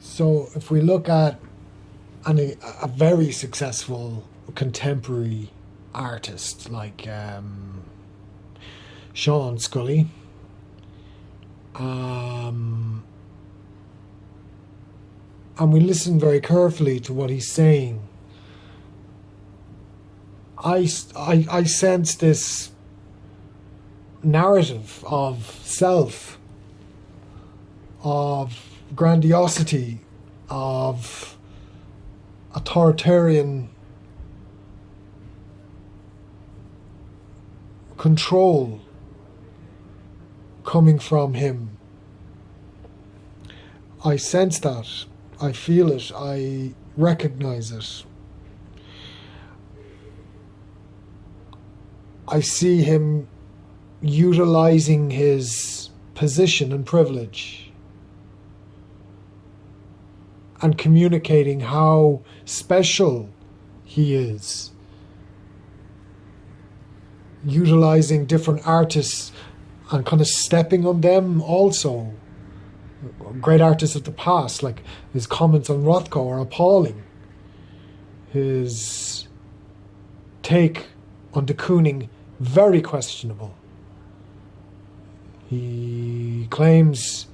So if we look at a very successful contemporary artist like Sean Scully, um, and we listen very carefully to what he's saying, I sense this narrative of self, of grandiosity, of authoritarian control coming from him. I sense that. I feel it. I recognize it. I see him utilizing his position and privilege and communicating how special he is, utilizing different artists and kind of stepping on them also. Great artists of the past, like his comments on Rothko, are appalling. His take on de Kooning, very questionable. He claims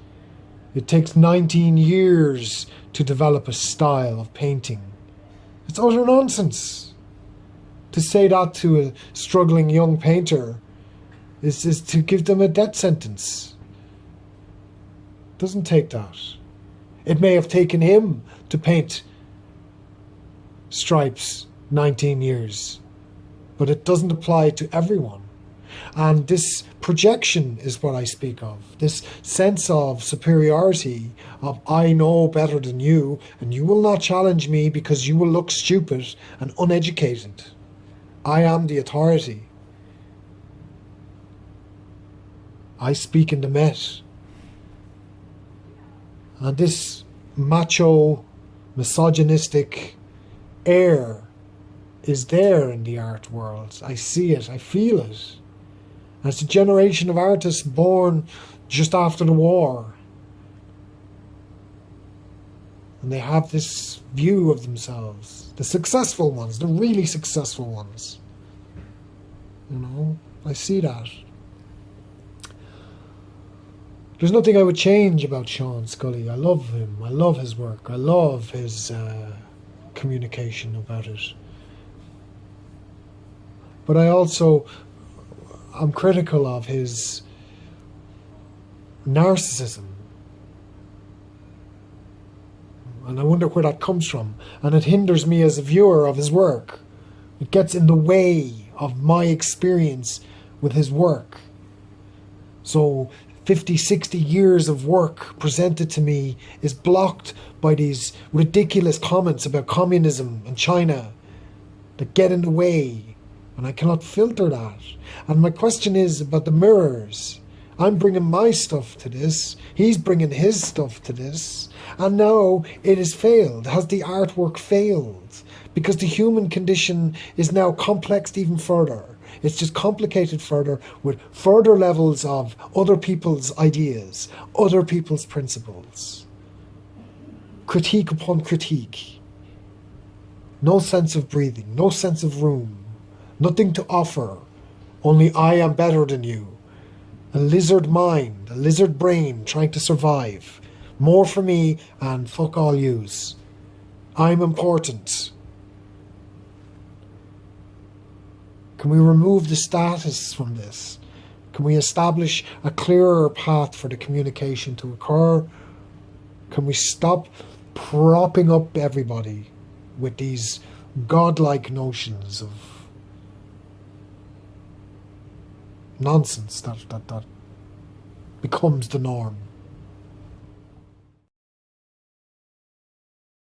it takes 19 years to develop a style of painting. It's utter nonsense. To say that to a struggling young painter is to give them a death sentence. Doesn't take that. It may have taken him to paint stripes 19 years, but it doesn't apply to everyone. And this projection is what I speak of. This sense of superiority, of I know better than you, and you will not challenge me because you will look stupid and uneducated. I am the authority. I speak in the Met. And this macho, misogynistic air is there in the art world. I see it, I feel it. And it's a generation of artists born just after the war. And they have this view of themselves. The successful ones, the really successful ones. You know, I see that. There's nothing I would change about Sean Scully. I love him. I love his work. I love his communication about it. But I'm critical of his narcissism. And I wonder where that comes from. And it hinders me as a viewer of his work. It gets in the way of my experience with his work. So 50, 60 years of work presented to me is blocked by these ridiculous comments about communism and China that get in the way, and I cannot filter that. And my question is about the mirrors. I'm bringing my stuff to this, he's bringing his stuff to this, and now it has failed. Has the artwork failed? Because the human condition is now complexed even further. It's just complicated further with further levels of other people's ideas, other people's principles. Critique upon critique. No sense of breathing, no sense of room, nothing to offer. Only I am better than you. A lizard mind, a lizard brain trying to survive. More for me and fuck all yous. I'm important. Can we remove the status from this? Can we establish a clearer path for the communication to occur? Can we stop propping up everybody with these godlike notions of nonsense that becomes the norm?